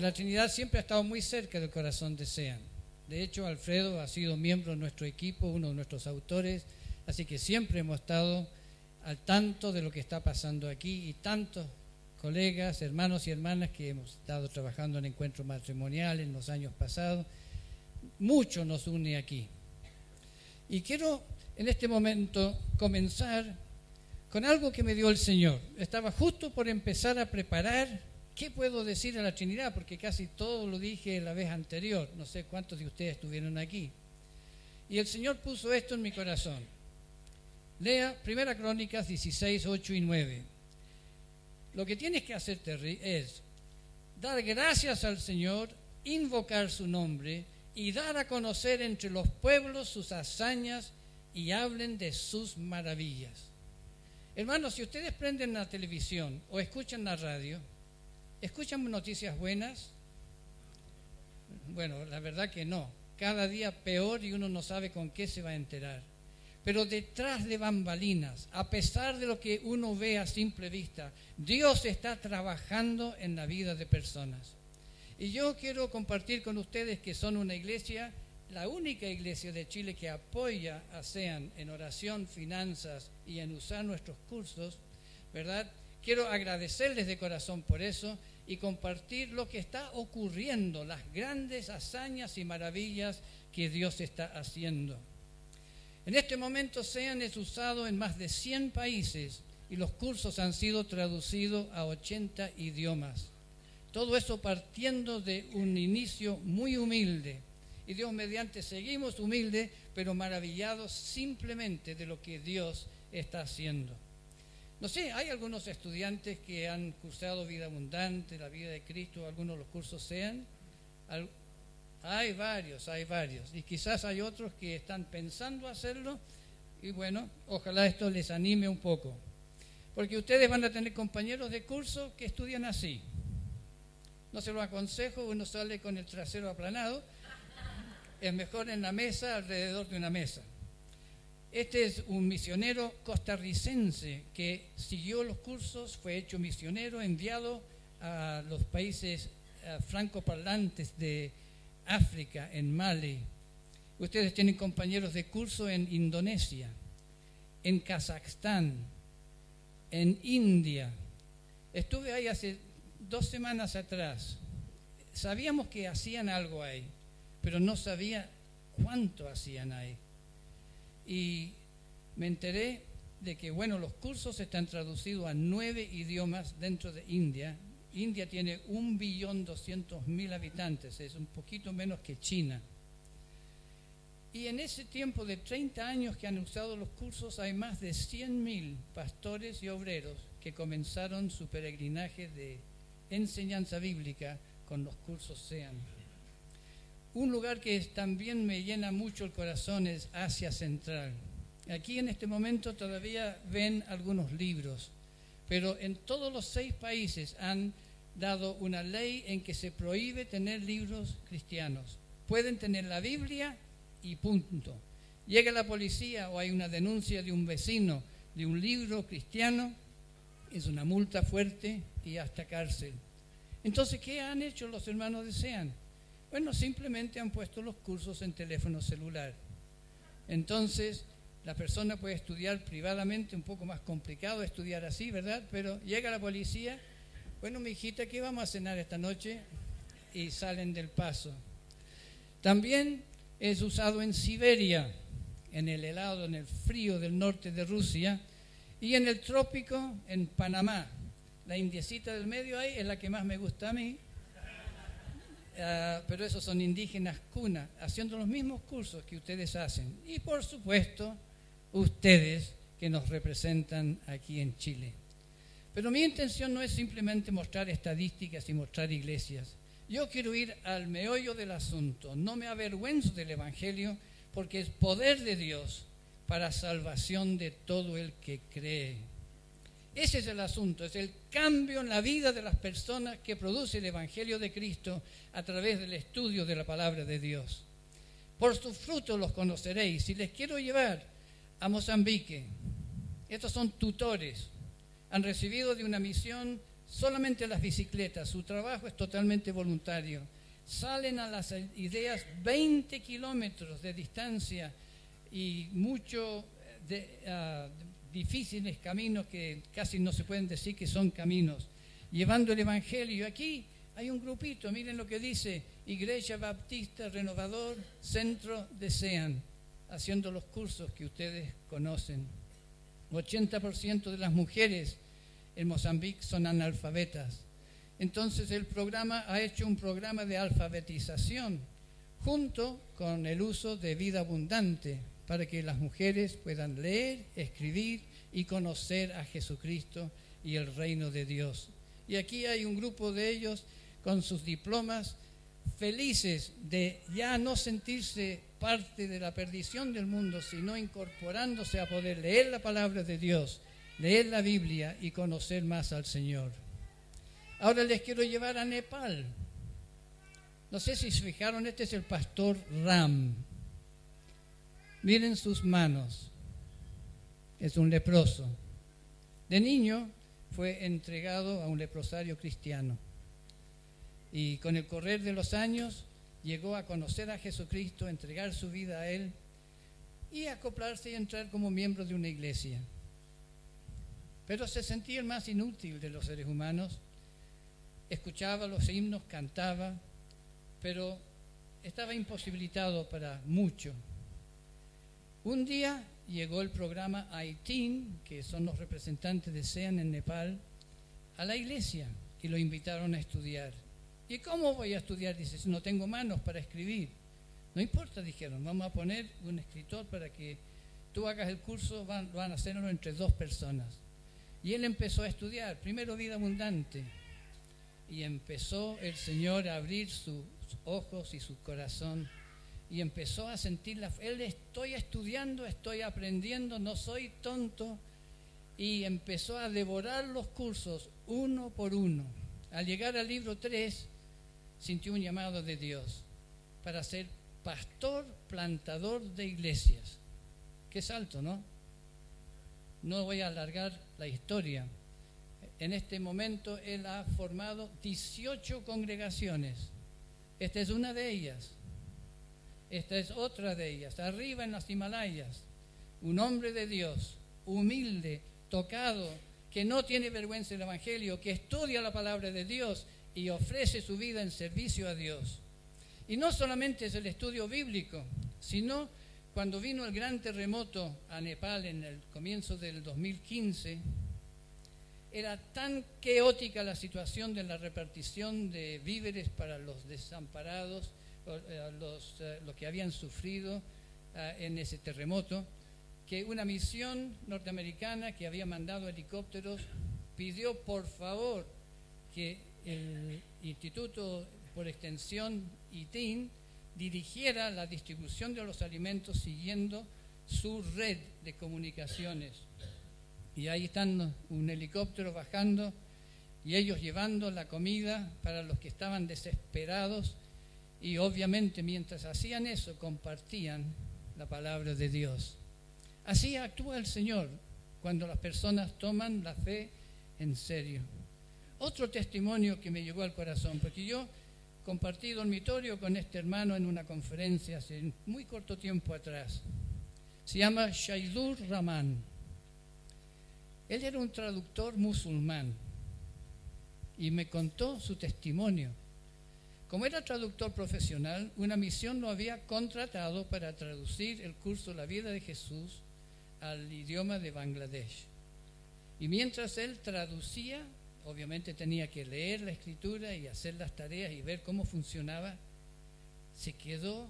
la Trinidad siempre ha estado muy cerca del corazón de SEAN. De hecho, Alfredo ha sido miembro de nuestro equipo, uno de nuestros autores, así que siempre hemos estado al tanto de lo que está pasando aquí y tantos colegas, hermanos y hermanas que hemos estado trabajando en encuentros matrimoniales en los años pasados. Mucho nos une aquí. Y quiero en este momento comenzar con algo que me dio el Señor. Estaba justo por empezar a preparar qué puedo decir a la Trinidad, porque casi todo lo dije la vez anterior. No sé cuántos de ustedes estuvieron aquí. Y el Señor puso esto en mi corazón. Lea 1 Crónicas 16, 8 y 9. Lo que tienes que hacer, Terry, es dar gracias al Señor, invocar su nombre y dar a conocer entre los pueblos sus hazañas y hablen de sus maravillas. Hermanos, si ustedes prenden la televisión o escuchan la radio, ¿escuchan noticias buenas? Bueno, la verdad que no. Cada día peor y uno no sabe con qué se va a enterar. Pero detrás de bambalinas, a pesar de lo que uno ve a simple vista, Dios está trabajando en la vida de personas. Y yo quiero compartir con ustedes que son una iglesia, la única iglesia de Chile que apoya a SEAN en oración, finanzas y en usar nuestros cursos, ¿verdad? Quiero agradecerles de corazón por eso y compartir lo que está ocurriendo, las grandes hazañas y maravillas que Dios está haciendo. En este momento SEAN es usado en más de 100 países y los cursos han sido traducidos a 80 idiomas. Todo eso partiendo de un inicio muy humilde. Y Dios mediante seguimos humildes, pero maravillados simplemente de lo que Dios está haciendo. No sé, hay algunos estudiantes que han cursado Vida Abundante, la vida de Cristo, algunos de los cursos SEAN. Hay varios, y quizás hay otros que están pensando hacerlo, y bueno, ojalá esto les anime un poco, porque ustedes van a tener compañeros de curso que estudian así. No se lo aconsejo, uno sale con el trasero aplanado, es mejor en la mesa, alrededor de una mesa. Este es un misionero costarricense que siguió los cursos, fue hecho misionero, enviado a los países francoparlantes de África, en Mali. Ustedes tienen compañeros de curso en Indonesia, en Kazajstán, en India. Estuve ahí hace 2 semanas atrás. Sabíamos que hacían algo ahí, pero no sabía cuánto hacían ahí. Y me enteré de que, bueno, los cursos están traducidos a 9 idiomas dentro de India. India tiene 1.200.000 habitantes, es un poquito menos que China. Y en ese tiempo de 30 años que han usado los cursos, hay más de 100.000 pastores y obreros que comenzaron su peregrinaje de enseñanza bíblica con los cursos SEAN. Un lugar que también me llena mucho el corazón es Asia Central. Aquí en este momento todavía ven algunos libros, pero en todos los 6 países han dado una ley en que se prohíbe tener libros cristianos. Pueden tener la Biblia y punto. Llega la policía o hay una denuncia de un vecino de un libro cristiano, es una multa fuerte y hasta cárcel. Entonces, ¿qué han hecho los hermanos de SEAN? Bueno, simplemente han puesto los cursos en teléfono celular. Entonces, la persona puede estudiar privadamente, un poco más complicado estudiar así, ¿verdad? Pero llega la policía, bueno, mi hijita, ¿qué vamos a cenar esta noche? Y salen del paso. También es usado en Siberia, en el helado, en el frío del norte de Rusia, y en el trópico, en Panamá. La indiecita del medio ahí es la que más me gusta a mí. Pero esos son indígenas cuna, haciendo los mismos cursos que ustedes hacen. Y por supuesto, ustedes que nos representan aquí en Chile. Pero mi intención no es simplemente mostrar estadísticas y mostrar iglesias. Yo quiero ir al meollo del asunto. No me avergüenzo del Evangelio porque es poder de Dios para salvación de todo el que cree. Ese es el asunto, es el cambio en la vida de las personas que produce el Evangelio de Cristo a través del estudio de la palabra de Dios. Por sus frutos los conoceréis. Y les quiero llevar a Mozambique. Estos son tutores. Han recibido de una misión solamente las bicicletas, su trabajo es totalmente voluntario. Salen a las ideas 20 kilómetros de distancia y muchos difíciles caminos que casi no se pueden decir que son caminos, llevando el Evangelio. Aquí hay un grupito, miren lo que dice: Iglesia Baptista Renovador, Centro de Sean, haciendo los cursos que ustedes conocen. 80% de las mujeres en Mozambique son analfabetas. Entonces el programa ha hecho un programa de alfabetización junto con el uso de vida abundante para que las mujeres puedan leer, escribir y conocer a Jesucristo y el reino de Dios. Y aquí hay un grupo de ellos con sus diplomas, felices de ya no sentirse parte de la perdición del mundo, sino incorporándose a poder leer la palabra de Dios, leer la Biblia y conocer más al Señor. Ahora les quiero llevar a Nepal. No sé si se fijaron, este es el pastor Ram. Miren sus manos. Es un leproso. De niño fue entregado a un leprosario cristiano. Y con el correr de los años llegó a conocer a Jesucristo, entregar su vida a Él y acoplarse y entrar como miembro de una iglesia. Pero se sentía el más inútil de los seres humanos. Escuchaba los himnos, cantaba, pero estaba imposibilitado para mucho. Un día llegó el programa ITIN, que son los representantes de SEAN en Nepal, a la iglesia y lo invitaron a estudiar. ¿Y cómo voy a estudiar? Dice, no tengo manos para escribir. No importa, dijeron, vamos a poner un escritor para que tú hagas el curso, van a hacerlo entre 2 personas. Y él empezó a estudiar, primero vida abundante, y empezó el Señor a abrir sus ojos y su corazón, y empezó a sentir él, estoy estudiando, estoy aprendiendo, no soy tonto, y empezó a devorar los cursos uno por uno. Al llegar al libro 3, sintió un llamado de Dios para ser pastor, plantador de iglesias. Qué salto, ¿no? No voy a alargar la historia. En este momento él ha formado 18 congregaciones. Esta es una de ellas. Esta es otra de ellas. Arriba en las Himalayas, un hombre de Dios, humilde, tocado, que no tiene vergüenza del Evangelio, que estudia la palabra de Dios y ofrece su vida en servicio a Dios. Y no solamente es el estudio bíblico, sino cuando vino el gran terremoto a Nepal en el comienzo del 2015, era tan caótica la situación de la repartición de víveres para los desamparados, los que habían sufrido en ese terremoto, que una misión norteamericana que había mandado helicópteros pidió por favor que el Instituto por Extensión ITIN dirigiera la distribución de los alimentos siguiendo su red de comunicaciones. Y ahí están un helicóptero bajando y ellos llevando la comida para los que estaban desesperados, y obviamente mientras hacían eso compartían la palabra de Dios. Así actúa el Señor cuando las personas toman la fe en serio. Otro testimonio que me llegó al corazón, porque yo compartí dormitorio con este hermano en una conferencia hace muy corto tiempo atrás. Se llama Shaidur Rahman. Él era un traductor musulmán y me contó su testimonio. Como era traductor profesional, una misión lo había contratado para traducir el curso La vida de Jesús al idioma de Bangladesh. Y mientras él traducía, obviamente tenía que leer la escritura y hacer las tareas y ver cómo funcionaba, se quedó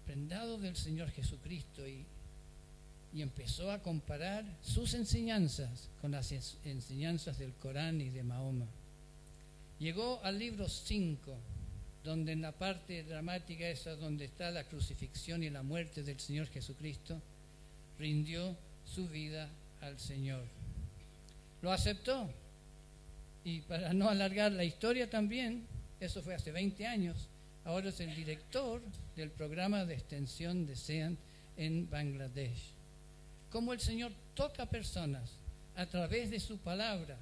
prendado del Señor Jesucristo y empezó a comparar sus enseñanzas con las enseñanzas del Corán y de Mahoma. Llegó al libro 5, donde en la parte dramática esa donde está la crucifixión y la muerte del Señor Jesucristo, rindió su vida al Señor. Lo aceptó. Y para no alargar la historia también, eso fue hace 20 años, ahora es el director del programa de extensión de SEAN en Bangladesh. Cómo el Señor toca personas a través de su palabra,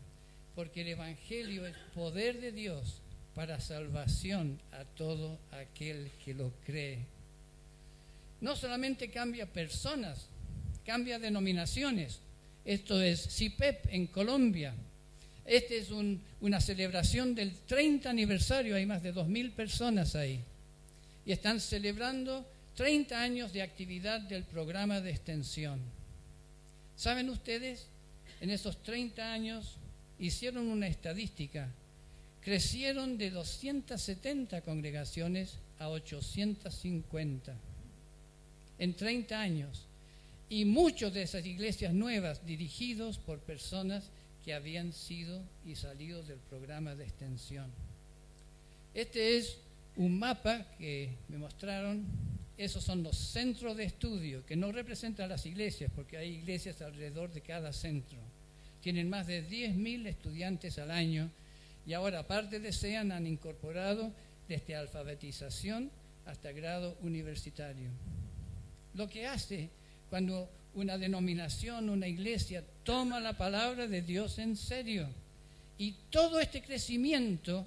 porque el Evangelio es poder de Dios para salvación a todo aquel que lo cree. No solamente cambia personas, cambia denominaciones. Esto es CIPEP en Colombia. Este es una celebración del 30 aniversario, hay más de 2.000 personas ahí. Y están celebrando 30 años de actividad del programa de extensión. ¿Saben ustedes? En esos 30 años hicieron una estadística. Crecieron de 270 congregaciones a 850 en 30 años. Y muchas de esas iglesias nuevas dirigidos por personas que habían sido y salido del programa de extensión. Este es un mapa que me mostraron. Esos son los centros de estudio, que no representan las iglesias, porque hay iglesias alrededor de cada centro. Tienen más de 10.000 estudiantes al año, y ahora, aparte de SEAN, han incorporado desde alfabetización hasta grado universitario. Lo que hace cuando una denominación, una iglesia, toma la palabra de Dios en serio. Y todo este crecimiento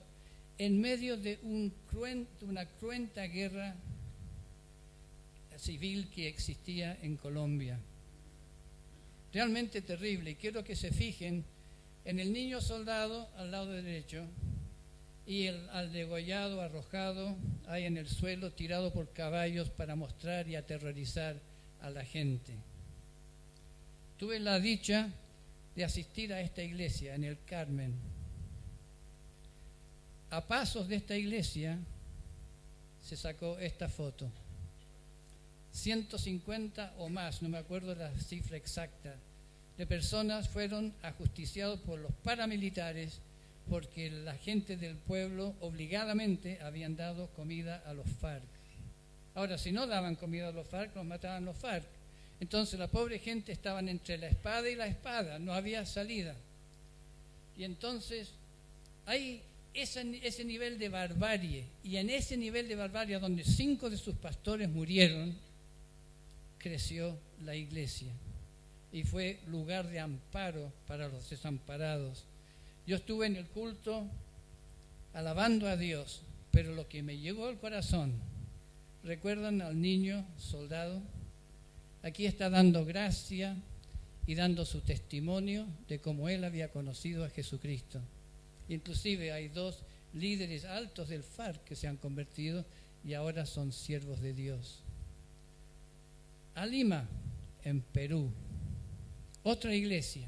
en medio de una cruenta guerra civil que existía en Colombia. Realmente terrible. Y quiero que se fijen en el niño soldado al lado derecho y al degollado, arrojado ahí en el suelo, tirado por caballos para mostrar y aterrorizar a la gente. Tuve la dicha de asistir a esta iglesia en el Carmen. A pasos de esta iglesia se sacó esta foto. 150 o más, no me acuerdo la cifra exacta, de personas fueron ajusticiados por los paramilitares porque la gente del pueblo obligadamente habían dado comida a los FARC. Ahora, si no daban comida a los FARC, los mataban los FARC. Entonces la pobre gente estaban entre la espada y la espada, no había salida. Y entonces hay ese nivel de barbarie, y en ese nivel de barbarie donde 5 de sus pastores murieron, creció la iglesia y fue lugar de amparo para los desamparados. Yo estuve en el culto alabando a Dios, pero lo que me llegó al corazón, ¿recuerdan al niño soldado? Aquí está dando gracia y dando su testimonio de cómo él había conocido a Jesucristo. Inclusive hay 2 líderes altos del FARC que se han convertido y ahora son siervos de Dios. A Lima, en Perú, otra iglesia.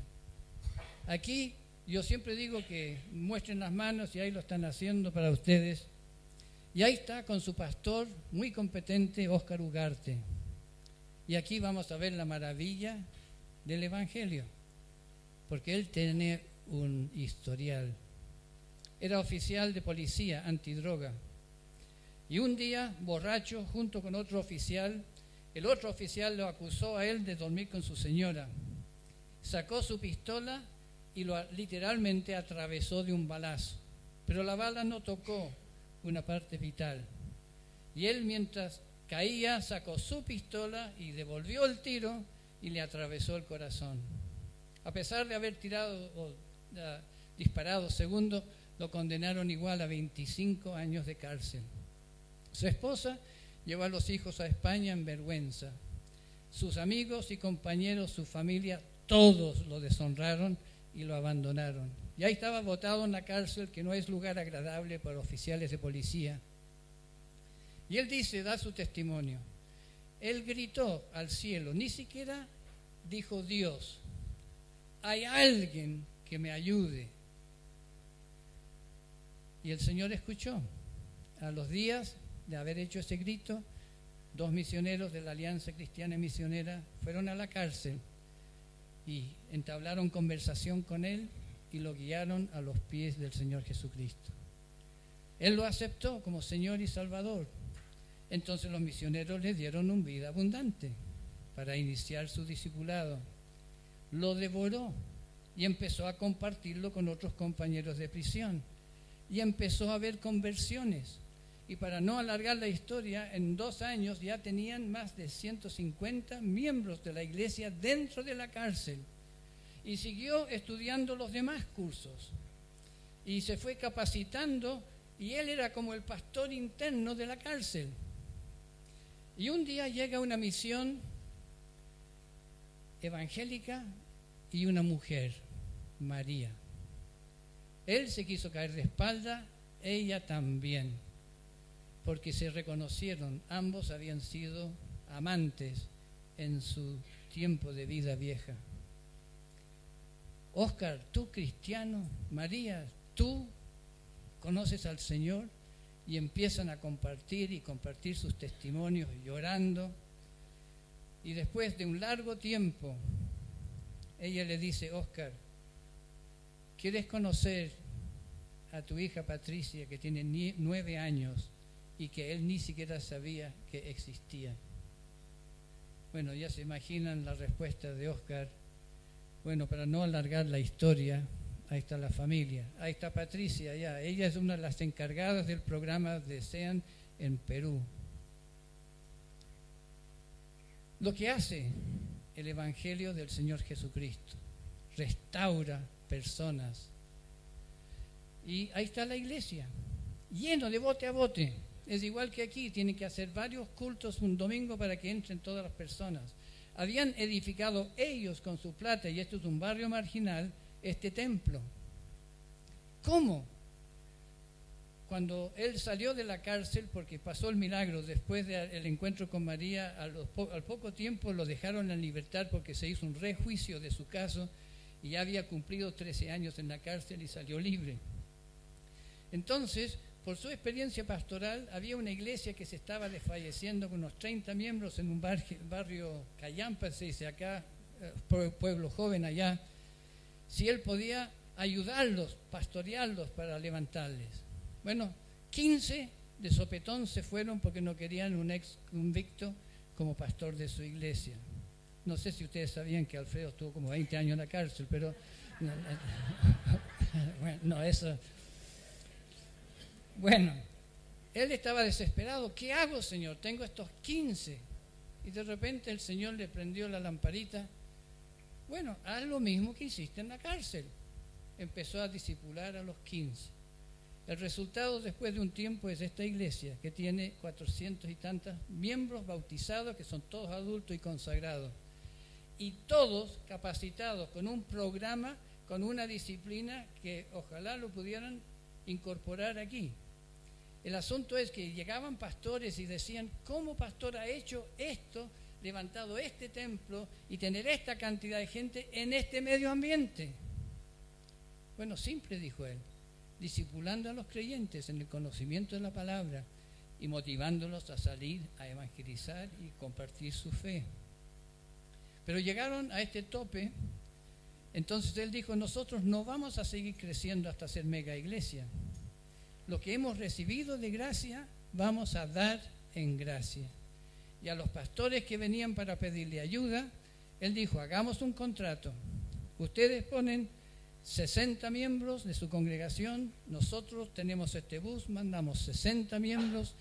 Aquí yo siempre digo que muestren las manos y ahí lo están haciendo para ustedes. Y ahí está con su pastor muy competente, Óscar Ugarte. Y aquí vamos a ver la maravilla del Evangelio, porque él tiene un historial. Era oficial de policía antidroga. Y un día, borracho, junto con otro oficial, el otro oficial lo acusó a él de dormir con su señora. Sacó su pistola y lo literalmente atravesó de un balazo. Pero la bala no tocó una parte vital. Y él, mientras caía, sacó su pistola y devolvió el tiro y le atravesó el corazón. A pesar de haber disparado segundo, lo condenaron igual a 25 años de cárcel. Su esposa llevó a los hijos a España en vergüenza. Sus amigos y compañeros, su familia, todos lo deshonraron y lo abandonaron. Y ahí estaba botado en la cárcel, que no es lugar agradable para oficiales de policía. Y él dice, da su testimonio. Él gritó al cielo, ni siquiera dijo Dios, hay alguien que me ayude. Y el Señor escuchó. A los días de haber hecho ese grito, 2 misioneros de la Alianza Cristiana Misionera fueron a la cárcel y entablaron conversación con él y lo guiaron a los pies del Señor Jesucristo. Él lo aceptó como Señor y Salvador. Entonces los misioneros le dieron una vida abundante para iniciar su discipulado. Lo devoró y empezó a compartirlo con otros compañeros de prisión. Y empezó a haber conversiones. Y para no alargar la historia, en 2 años ya tenían más de 150 miembros de la iglesia dentro de la cárcel. Y siguió estudiando los demás cursos. y se fue capacitando, y él era como el pastor interno de la cárcel. Y un día llega una misión evangélica y una mujer, María. Él se quiso caer de espalda, ella también, porque se reconocieron, ambos habían sido amantes en su tiempo de vida vieja. Óscar, tú cristiano, María, tú conoces al Señor, y empiezan a compartir sus testimonios llorando. Y después de un largo tiempo, ella le dice: Óscar, ¿quieres conocer a tu hija Patricia, que tiene 9 años y que él ni siquiera sabía que existía? Bueno, ya se imaginan la respuesta de Óscar. Bueno, para no alargar la historia, ahí está la familia, ahí está Patricia, ya. Ella es una de las encargadas del programa de SEAN en Perú. Lo que hace el Evangelio del Señor Jesucristo, restaura personas. Y ahí está la iglesia, lleno de bote a bote. Es igual que aquí, tienen que hacer varios cultos un domingo para que entren todas las personas. Habían edificado ellos con su plata, y esto es un barrio marginal, este templo. ¿Cómo? Cuando él salió de la cárcel, porque pasó el milagro, después del encuentro con María, al poco tiempo lo dejaron en libertad porque se hizo un rejuicio de su caso y ya había cumplido 13 años en la cárcel y salió libre. Entonces, por su experiencia pastoral, había una iglesia que se estaba desfalleciendo con unos 30 miembros en un barrio Callampa, se dice acá, pueblo joven allá. Si él podía ayudarlos, pastorearlos para levantarles. Bueno, 15 de sopetón se fueron porque no querían un ex convicto como pastor de su iglesia. No sé si ustedes sabían que Alfredo estuvo como 20 años en la cárcel, pero bueno, no, eso. Bueno, él estaba desesperado. ¿Qué hago, Señor? Tengo estos 15. Y de repente el Señor le prendió la lamparita. Bueno, haz lo mismo que hiciste en la cárcel. Empezó a discipular a los 15. El resultado después de un tiempo es esta iglesia, que tiene 400 y tantos miembros bautizados, que son todos adultos y consagrados. Y todos capacitados con un programa, con una disciplina que ojalá lo pudieran incorporar aquí. El asunto es que llegaban pastores y decían: ¿cómo pastor ha hecho esto, levantado este templo y tener esta cantidad de gente en este medio ambiente? Bueno, simple, dijo él, discipulando a los creyentes en el conocimiento de la palabra y motivándolos a salir a evangelizar y compartir su fe. Pero llegaron a este tope. Entonces él dijo: nosotros no vamos a seguir creciendo hasta ser mega iglesia. Lo que hemos recibido de gracia, vamos a dar en gracia. Y a los pastores que venían para pedirle ayuda, él dijo: hagamos un contrato. Ustedes ponen 60 miembros de su congregación, nosotros tenemos este bus, mandamos 60 miembros,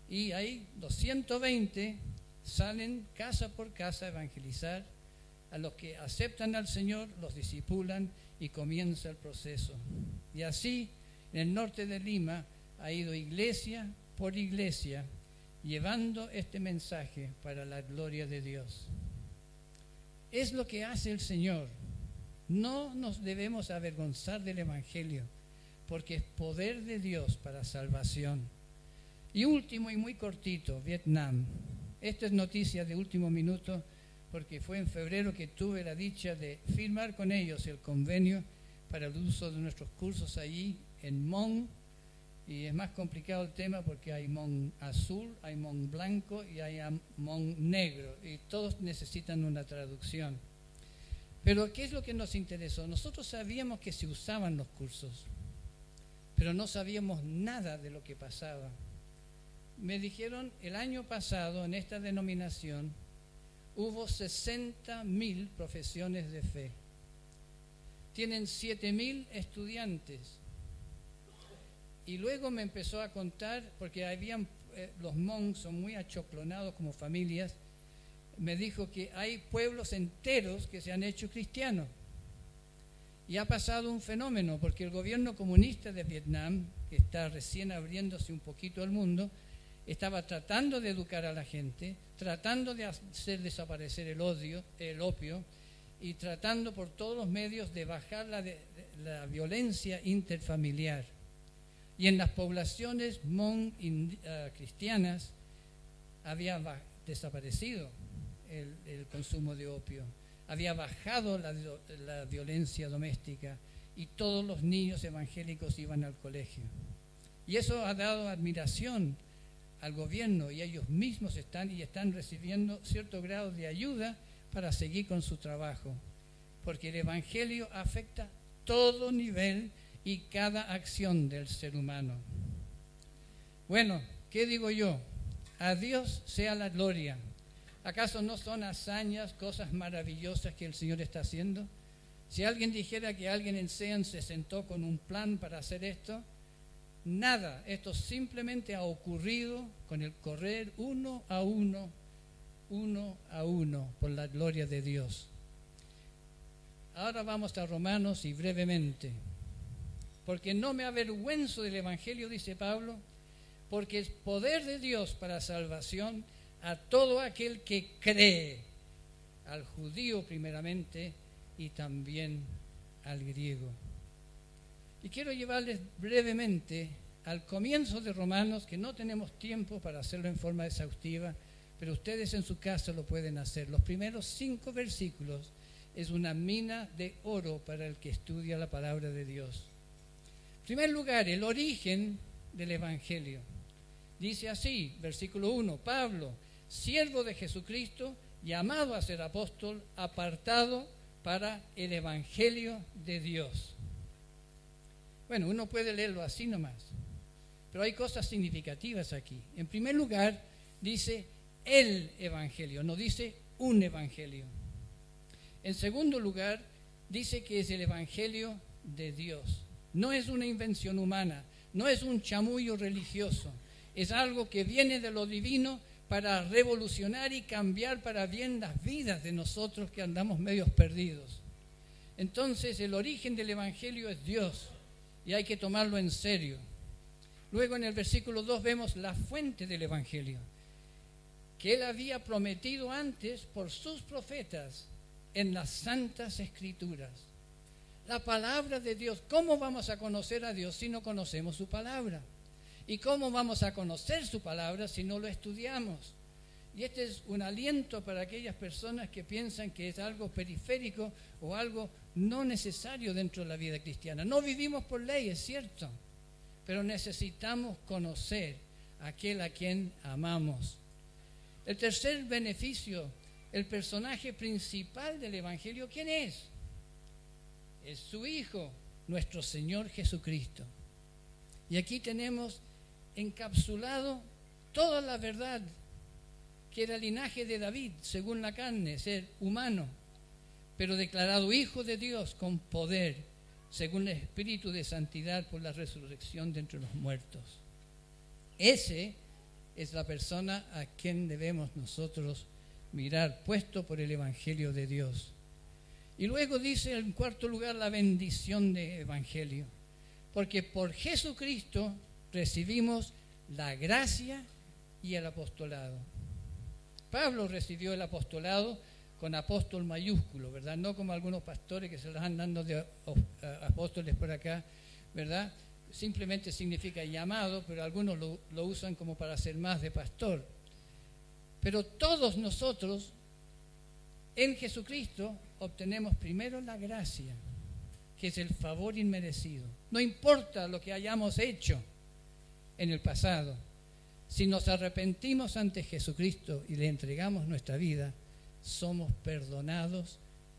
y ahí los 120 salen casa por casa a evangelizar. A los que aceptan al Señor los discipulan y comienza el proceso. Y así en el norte de Lima ha ido iglesia por iglesia llevando este mensaje para la gloria de Dios. Es lo que hace el Señor. No nos debemos avergonzar del Evangelio, porque es poder de Dios para salvación. Y último y muy cortito, Vietnam. Esta es noticia de último minuto, porque fue en febrero que tuve la dicha de firmar con ellos el convenio para el uso de nuestros cursos allí en Hmong. Y es más complicado el tema porque hay Hmong azul, hay Hmong blanco y hay Hmong negro, y todos necesitan una traducción. Pero ¿qué es lo que nos interesó? Nosotros sabíamos que se usaban los cursos, pero no sabíamos nada de lo que pasaba. Me dijeron, el año pasado en esta denominación hubo 60.000 profesiones de fe. Tienen 7.000 estudiantes. Y luego me empezó a contar, porque habían, los Hmong son muy achoclonados como familias, me dijo que hay pueblos enteros que se han hecho cristianos. Y ha pasado un fenómeno, porque el gobierno comunista de Vietnam, que está recién abriéndose un poquito al mundo, estaba tratando de educar a la gente, tratando de hacer desaparecer el opio, y tratando por todos los medios de bajar la violencia interfamiliar. Y en las poblaciones Hmong cristianas había desaparecido el consumo de opio, había bajado la violencia doméstica y todos los niños evangélicos iban al colegio. Y eso ha dado admiración al gobierno, y ellos mismos están recibiendo cierto grado de ayuda para seguir con su trabajo, porque el evangelio afecta todo nivel y cada acción del ser humano. Bueno, ¿qué digo yo? A Dios sea la gloria. ¿Acaso no son hazañas, cosas maravillosas que el Señor está haciendo? Si alguien dijera que alguien en Sean se sentó con un plan para hacer esto, nada, esto simplemente ha ocurrido con el correr uno a uno, por la gloria de Dios. Ahora vamos a Romanos y brevemente, porque no me avergüenzo del Evangelio, dice Pablo, porque es poder de Dios para salvación a todo aquel que cree, al judío primeramente y también al griego. Y quiero llevarles brevemente al comienzo de Romanos, que no tenemos tiempo para hacerlo en forma exhaustiva, pero ustedes en su casa lo pueden hacer. Los primeros 5 versículos es una mina de oro para el que estudia la palabra de Dios. En primer lugar, el origen del Evangelio. Dice así, versículo 1, Pablo, siervo de Jesucristo, llamado a ser apóstol, apartado para el Evangelio de Dios. Bueno, uno puede leerlo así nomás, pero hay cosas significativas aquí. En primer lugar, dice el Evangelio, no dice un Evangelio. En segundo lugar, dice que es el Evangelio de Dios. No es una invención humana, no es un chamullo religioso, es algo que viene de lo divino para revolucionar y cambiar para bien las vidas de nosotros que andamos medios perdidos. Entonces, el origen del Evangelio es Dios y hay que tomarlo en serio. Luego, en el versículo 2 vemos la fuente del Evangelio, que Él había prometido antes por sus profetas en las Santas Escrituras. La palabra de Dios. ¿Cómo vamos a conocer a Dios si no conocemos su palabra? ¿Y cómo vamos a conocer su palabra si no lo estudiamos? Y este es un aliento para aquellas personas que piensan que es algo periférico o algo no necesario dentro de la vida cristiana. No vivimos por ley, es cierto, pero necesitamos conocer a aquel a quien amamos. El tercer beneficio, el personaje principal del Evangelio, ¿quién es? Es su Hijo, nuestro Señor Jesucristo. Y aquí tenemos encapsulado toda la verdad, que era el linaje de David, según la carne, ser humano, pero declarado Hijo de Dios con poder, según el Espíritu de santidad por la resurrección de entre los muertos. Ese es la persona a quien debemos nosotros mirar, puesto por el Evangelio de Dios. Y luego dice en cuarto lugar la bendición del Evangelio, porque por Jesucristo recibimos la gracia y el apostolado. Pablo recibió el apostolado con apóstol mayúsculo, ¿verdad? No como algunos pastores que se las han dando de apóstoles por acá, ¿verdad? Simplemente significa llamado, pero algunos lo usan como para ser más de pastor. Pero todos nosotros en Jesucristo obtenemos primero la gracia, que es el favor inmerecido. No importa lo que hayamos hecho en el pasado, si nos arrepentimos ante Jesucristo y le entregamos nuestra vida, somos perdonados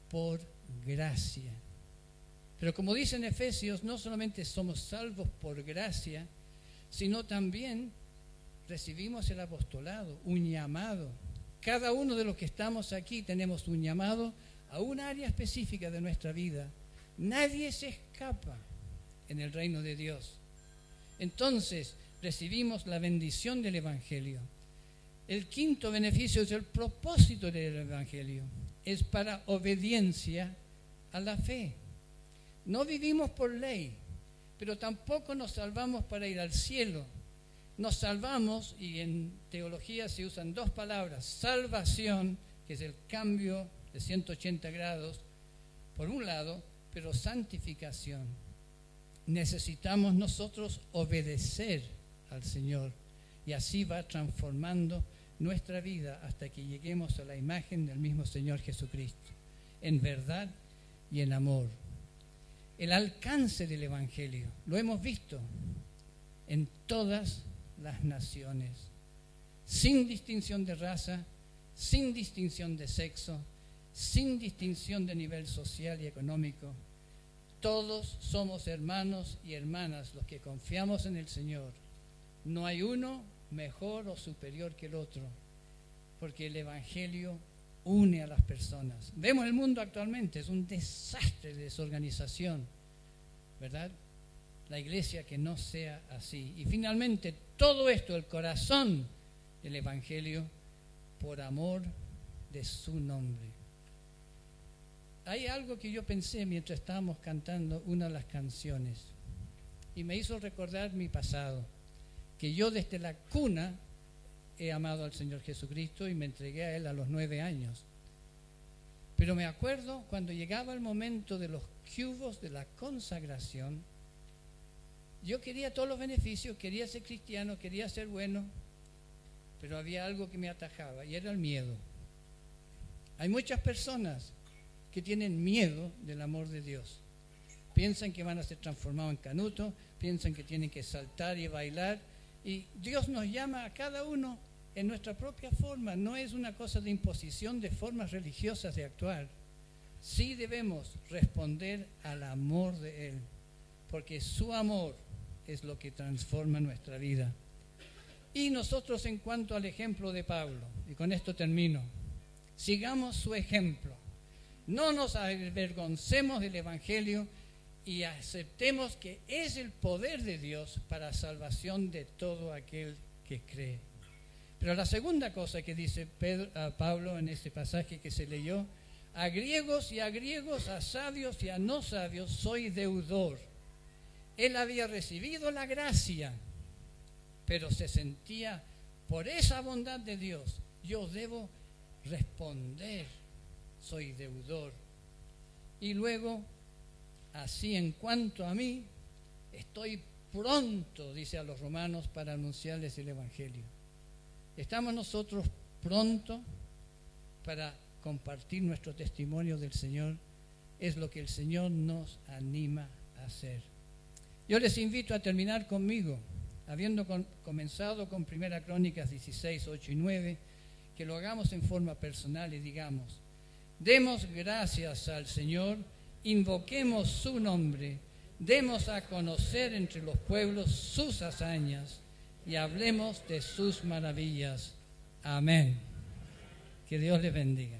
por gracia. Pero como dice en Efesios, no solamente somos salvos por gracia, sino también recibimos el apostolado, un llamado. Cada uno de los que estamos aquí tenemos un llamado a un área específica de nuestra vida. Nadie se escapa en el reino de Dios. Entonces, recibimos la bendición del Evangelio. El quinto beneficio es el propósito del Evangelio. Es para obediencia a la fe. No vivimos por ley, pero tampoco nos salvamos para ir al cielo. Nos salvamos, y en teología se usan dos palabras: salvación, que es el cambio de 180 grados, por un lado, pero santificación. Necesitamos nosotros obedecer al Señor, y así va transformando nuestra vida hasta que lleguemos a la imagen del mismo Señor Jesucristo, en verdad y en amor. El alcance del Evangelio lo hemos visto en todas las naciones, sin distinción de raza, sin distinción de sexo, sin distinción de nivel social y económico. Todos somos hermanos y hermanas los que confiamos en el Señor. No hay uno mejor o superior que el otro, porque el Evangelio une a las personas. Vemos el mundo actualmente, es un desastre de desorganización, ¿verdad? La iglesia que no sea así. Y finalmente, todo esto, el corazón del Evangelio, por amor de su nombre. Hay algo que yo pensé mientras estábamos cantando una de las canciones, y me hizo recordar mi pasado, que yo desde la cuna he amado al Señor Jesucristo y me entregué a Él a los 9 años. Pero me acuerdo cuando llegaba el momento de los cubos de la consagración, yo quería todos los beneficios, quería ser cristiano, quería ser bueno, pero había algo que me atajaba, y era el miedo. Hay muchas personas que tienen miedo del amor de Dios. Piensan que van a ser transformados en canuto, piensan que tienen que saltar y bailar, y Dios nos llama a cada uno en nuestra propia forma. No es una cosa de imposición de formas religiosas de actuar. Sí debemos responder al amor de Él, porque su amor es lo que transforma nuestra vida. Y nosotros, en cuanto al ejemplo de Pablo, y con esto termino, sigamos su ejemplo. No nos avergoncemos del Evangelio y aceptemos que es el poder de Dios para salvación de todo aquel que cree. Pero la segunda cosa que dice Pablo en este pasaje que se leyó: a griegos, a sabios y a no sabios soy deudor. Él había recibido la gracia, pero se sentía, por esa bondad de Dios, yo debo responder, soy deudor. Y luego, así en cuanto a mí, estoy pronto, dice a los romanos, para anunciarles el Evangelio. ¿Estamos nosotros pronto para compartir nuestro testimonio del Señor? Es lo que el Señor nos anima a hacer. Yo les invito a terminar conmigo, habiendo comenzado con 1 Crónicas 16, 8 y 9, que lo hagamos en forma personal y digamos: demos gracias al Señor, invoquemos su nombre, demos a conocer entre los pueblos sus hazañas y hablemos de sus maravillas. Amén. Que Dios les bendiga.